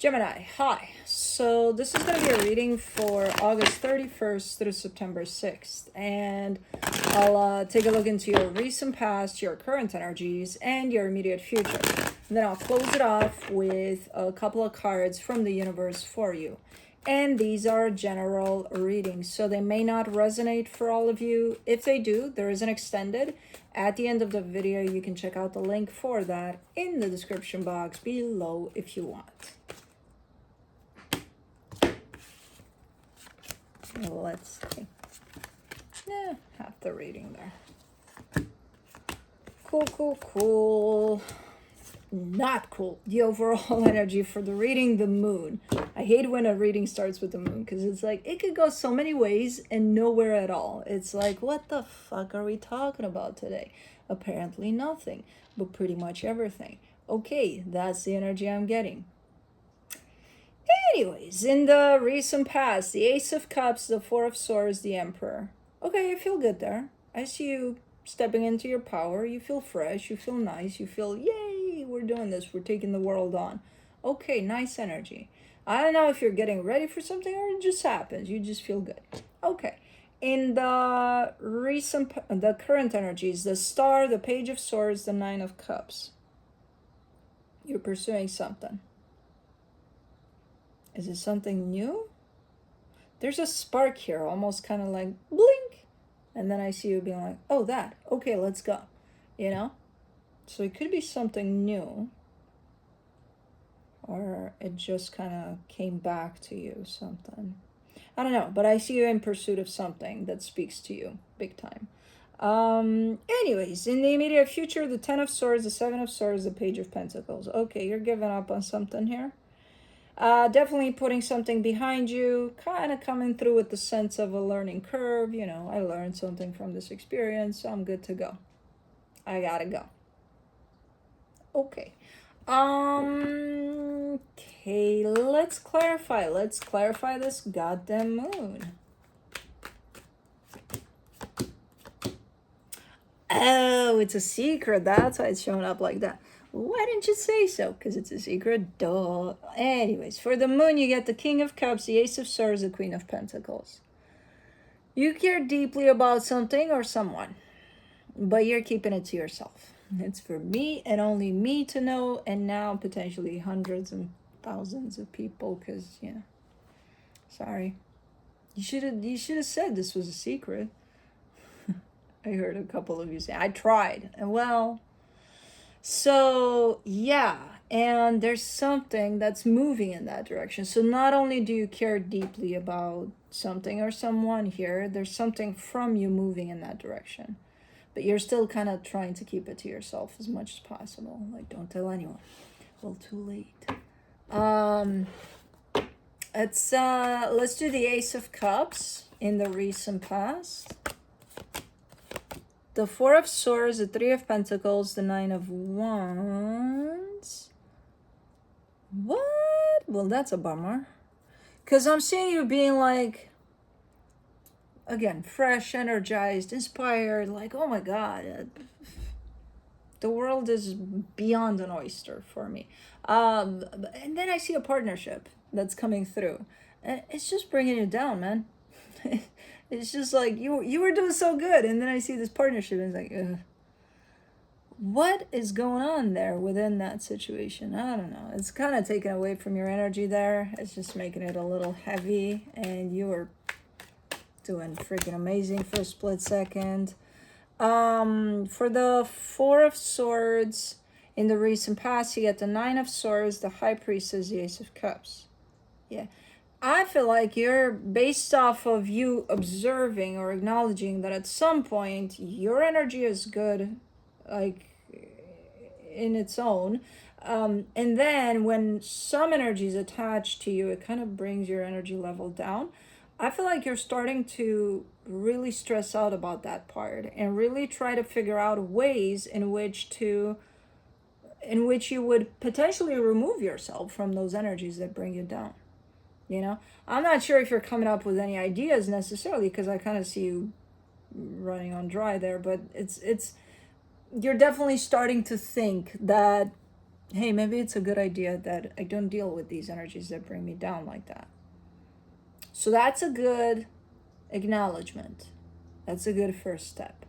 Gemini, hi. So this is going to be a reading for August 31st through September 6th. And I'll take a look into your recent past, your current energies, and your immediate future. And then I'll close it off with a couple of cards from the universe for you. And these are general readings, so they may not resonate for all of you. If they do, there is an extended. At the end of the video, you can check out the link for that in the description box below if you want. Let's see. Half the reading there. Cool. Not cool. The overall energy for the reading, the moon. I hate when a reading starts with the moon because it's like it could go so many ways and nowhere at all. It's like, what the fuck are we talking about today? Apparently nothing, but pretty much everything. Okay, that's the energy I'm getting. Anyways, in the recent past, the Ace of Cups, the Four of Swords, the Emperor. Okay, you feel good there. I see you stepping into your power. You feel fresh. You feel nice. You feel, yay, we're doing this. We're taking the world on. Okay, nice energy. I don't know if you're getting ready for something or it just happens. You just feel good. Okay. In the current energies, the Star, the Page of Swords, the Nine of Cups. You're pursuing something. Is it something new? There's a spark here, almost kind of like blink. And then I see you being like, oh, that. Okay, let's go. You know? So it could be something new. Or it just kind of came back to you, something. I don't know, but I see you in pursuit of something that speaks to you big time. Anyways, in the immediate future, the Ten of Swords, the Seven of Swords, the Page of Pentacles. Okay, you're giving up on something here. Definitely putting something behind you, kind of coming through with the sense of a learning curve. You know, I learned something from this experience, so I'm good to go. I gotta go. Okay. Okay, let's clarify. Let's clarify this goddamn moon. Oh, it's a secret. That's why it's showing up like that. Why didn't you say so? Because it's a secret. Duh. Anyways, for the moon, you get the King of Cups, the Ace of Swords, the Queen of Pentacles. You care deeply about something or someone, but you're keeping it to yourself. It's for me and only me to know, and now potentially hundreds and thousands of people, because, you know, sorry. You should have said this was a secret. I heard a couple of you say, I tried. And well, so yeah, and there's something that's moving in that direction. So not only do you care deeply about something or someone here, there's something from you moving in that direction. But you're still kind of trying to keep it to yourself as much as possible. Like, don't tell anyone. Well, too late. Let's do the Ace of Cups in the recent past. The Four of Swords, the Three of Pentacles, the Nine of Wands. What? Well, that's a bummer. Because I'm seeing you being like, again, fresh, energized, inspired, like, oh my God, the world is beyond an oyster for me. And then I see a partnership that's coming through. And it's just bringing you down, man. It's just like, you were doing so good, and then I see this partnership, and it's like, ugh. What is going on there within that situation? I don't know. It's kind of taken away from your energy there. It's just making it a little heavy, and you were doing freaking amazing for a split second. For the Four of Swords in the recent past, you get the Nine of Swords, the High Priestess, the Ace of Cups. Yeah. I feel like you're based off of you observing or acknowledging that at some point your energy is good, like in its own. And then when some energy is attached to you, it kind of brings your energy level down. I feel like you're starting to really stress out about that part and really try to figure out ways in which you would potentially remove yourself from those energies that bring you down. You know, I'm not sure if you're coming up with any ideas necessarily, because I kind of see you running on dry there, but you're definitely starting to think that hey, maybe it's a good idea that I don't deal with these energies that bring me down like that. So that's a good acknowledgement. That's a good first step.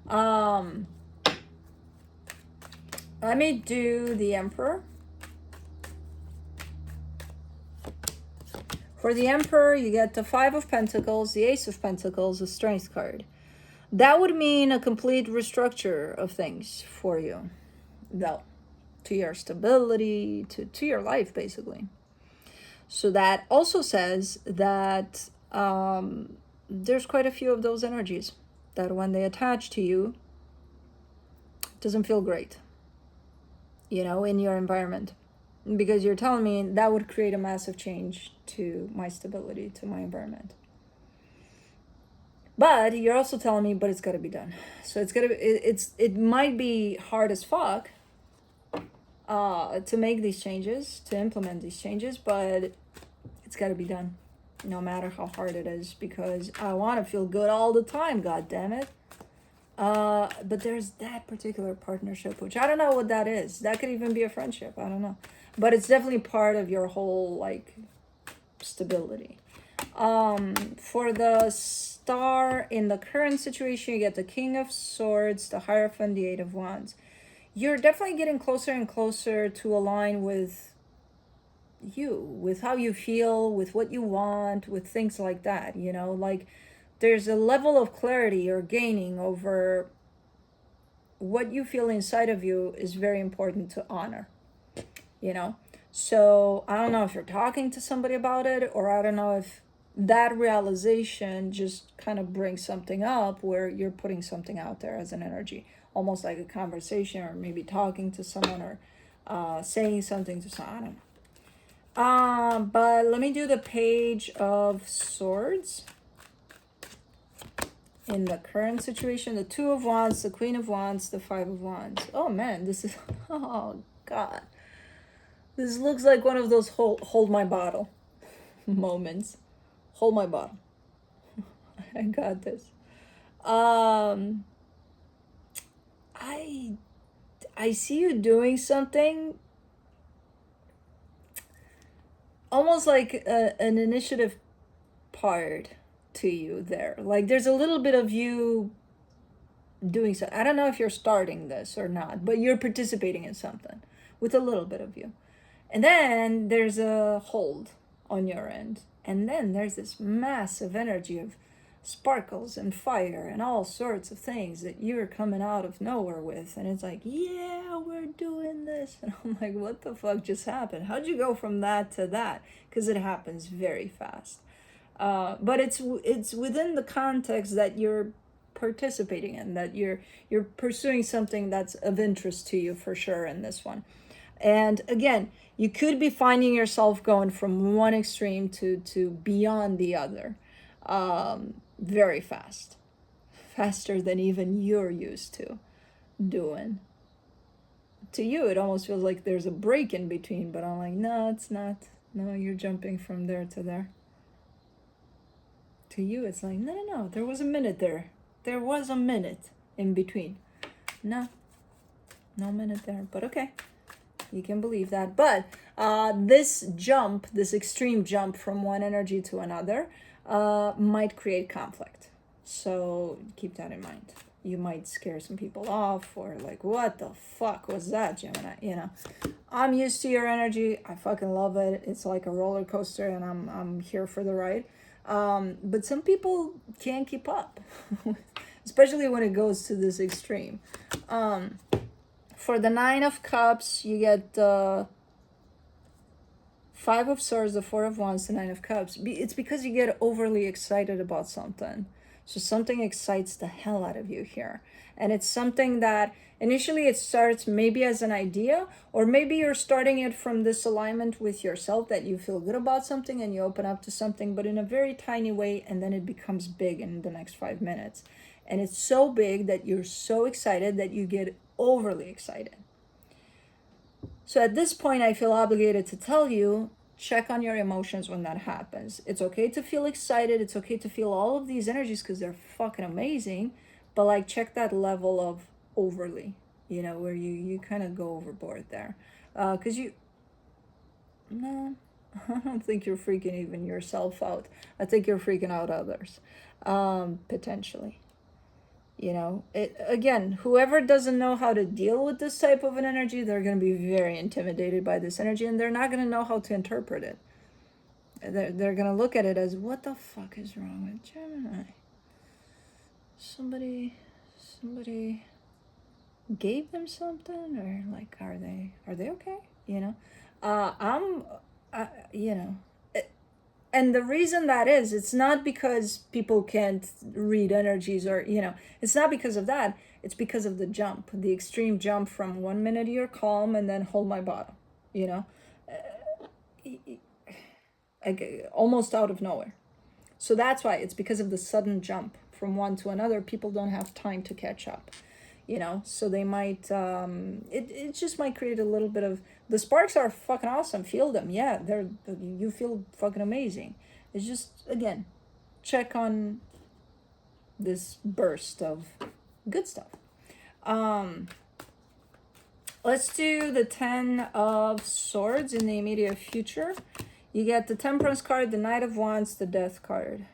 Um, Let me do the Emperor. For the Emperor, you get the Five of Pentacles, the Ace of Pentacles, a Strength card. That would mean a complete restructure of things for you, though, to your stability, to your life, basically. So that also says that there's quite a few of those energies that when they attach to you, it doesn't feel great, in your environment. Because you're telling me that would create a massive change to my stability, to my environment. But you're also telling me, but it's got to be done. So it might be hard as fuck to make these changes, to implement these changes, but it's got to be done, no matter how hard it is, because I want to feel good all the time. God damn it. But there's that particular partnership, which I don't know what that is. That could even be a friendship. I don't know, but it's definitely part of your whole like stability. For the star in the current situation, you get the King of Swords, the Hierophant, the Eight of Wands. You're definitely getting closer and closer to align with you, with how you feel, with what you want, with things like that, like there's a level of clarity you're gaining over what you feel inside of you is very important to honor, so I don't know if you're talking to somebody about it, or I don't know if that realization just kind of brings something up where you're putting something out there as an energy, almost like a conversation, or maybe talking to someone, or saying something to someone. I don't know. But let me do the Page of Swords. In the current situation, the Two of Wands, the Queen of Wands, the Five of Wands. Oh man, this is, oh God. This looks like one of those hold my bottle moments. Hold my bottle. I got this. I see you doing something almost like an initiative part to you there. Like there's a little bit of you doing so. I don't know if you're starting this or not, but you're participating in something with a little bit of you. And then there's a hold on your end. And then there's this massive energy of sparkles and fire and all sorts of things that you're coming out of nowhere with. And it's like, yeah, we're doing this. And I'm like, what the fuck just happened? How'd you go from that to that? Because it happens very fast. But it's within the context that you're participating in, that you're pursuing something that's of interest to you for sure in this one. And again, you could be finding yourself going from one extreme to beyond the other, very fast, faster than even you're used to doing. To you, it almost feels like there's a break in between, but I'm like, no, it's not. No, you're jumping from there to there. To you, it's like, no, there was a minute there. There was a minute in between. No minute there, but okay. You can believe that. But this extreme jump from one energy to another might create conflict. So keep that in mind. You might scare some people off, or like, what the fuck was that, Gemini? I'm used to your energy. I fucking love it. It's like a roller coaster, and I'm here for the ride. But some people can't keep up, especially when it goes to this extreme. For the Nine of Cups, you get the Five of Swords, the Four of Wands, the Nine of Cups. It's because you get overly excited about something. So something excites the hell out of you here. And it's something that initially it starts maybe as an idea, or maybe you're starting it from this alignment with yourself that you feel good about something and you open up to something, but in a very tiny way, and then it becomes big in the next 5 minutes. And it's so big that you're so excited that you get overly excited. So at this point, I feel obligated to tell you, check on your emotions when that happens. It's okay to feel excited. It's okay to feel all of these energies because they're fucking amazing. But like, check that level of overly, where you kind of go overboard there. Because no, I don't think you're freaking even yourself out. I think you're freaking out others, potentially. Again, whoever doesn't know how to deal with this type of an energy, they're going to be very intimidated by this energy, and they're not going to know how to interpret it. They're going to look at it as, what the fuck is wrong with Gemini? Somebody gave them something, or like, are they okay? And the reason that is, it's not because people can't read energies, or it's not because of that. It's because of the extreme jump from 1 minute you're calm and then hold my bottom, almost out of nowhere. So that's why, it's because of the sudden jump from one to another. People don't have time to catch up, so they might, it just might create a little bit of, the sparks are fucking awesome. Feel them. Yeah, you feel fucking amazing. It's just, again, check on this burst of good stuff. Let's do the 10 of Swords in the immediate future. You get the Temperance card, the Knight of Wands, the Death card.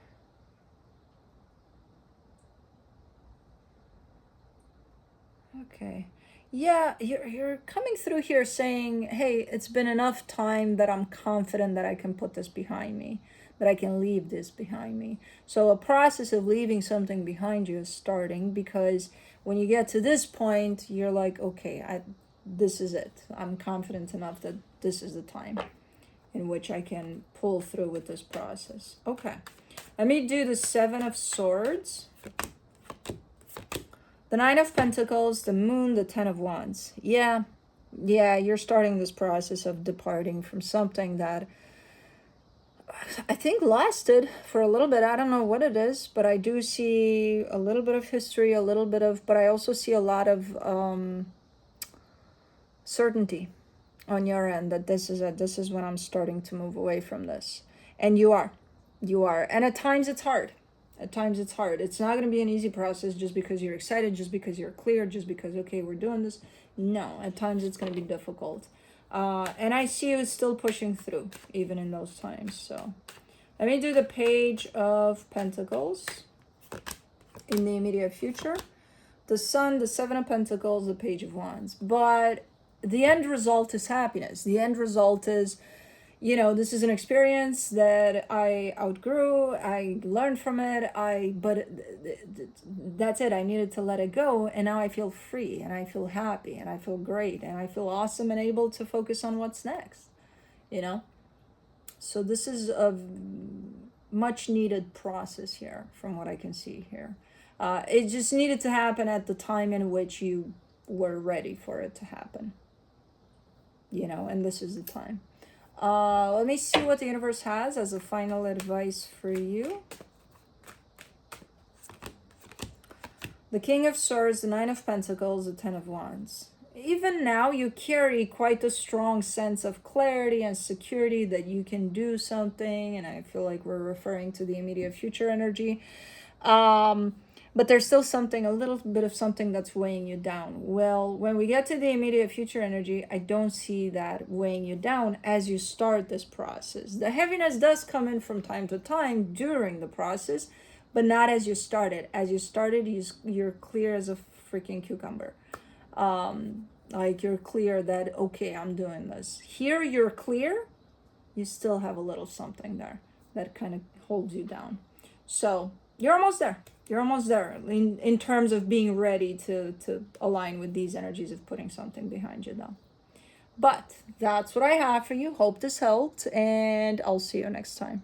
Okay. Yeah, you're coming through here saying, hey, it's been enough time that I'm confident that I can put this behind me, that I can leave this behind me. So a process of leaving something behind you is starting, because when you get to this point, you're like, okay, this is it. I'm confident enough that this is the time in which I can pull through with this process. Okay, let me do the 7 of Swords, the 9 of Pentacles, the Moon, the 10 of Wands. Yeah, you're starting this process of departing from something that I think lasted for a little bit. I don't know what it is, but I do see a little bit of history, but I also see a lot of certainty on your end that this is when I'm starting to move away from this. And you are. And at times it's hard. It's not going to be an easy process just because you're excited, just because you're clear, just because, okay, we're doing this. No, at times it's going to be difficult. And I see you still pushing through, even in those times. So let me do the Page of Pentacles in the immediate future. The Sun, the 7 of Pentacles, the Page of Wands. But the end result is happiness. The end result is, this is an experience that I outgrew. I learned from it. But that's it. I needed to let it go. And now I feel free, and I feel happy, and I feel great, and I feel awesome, and able to focus on what's next, So this is a much needed process here, from what I can see here. It just needed to happen at the time in which you were ready for it to happen. And this is the time. Let me see what the universe has as a final advice for you. The King of Swords, the 9 of Pentacles, the 10 of Wands. Even now, you carry quite a strong sense of clarity and security that you can do something, and I feel like we're referring to the immediate future energy. But there's still a little bit of something that's weighing you down. Well, when we get to the immediate future energy, I don't see that weighing you down as you start this process. The heaviness does come in from time to time during the process, but not as you started. As you started, you're clear as a freaking cucumber. Like, you're clear that, okay, I'm doing this. Here, you're clear. You still have a little something there that kind of holds you down. So you're almost there. In terms of being ready to align with these energies of putting something behind you though. But that's what I have for you. Hope this helped, and I'll see you next time.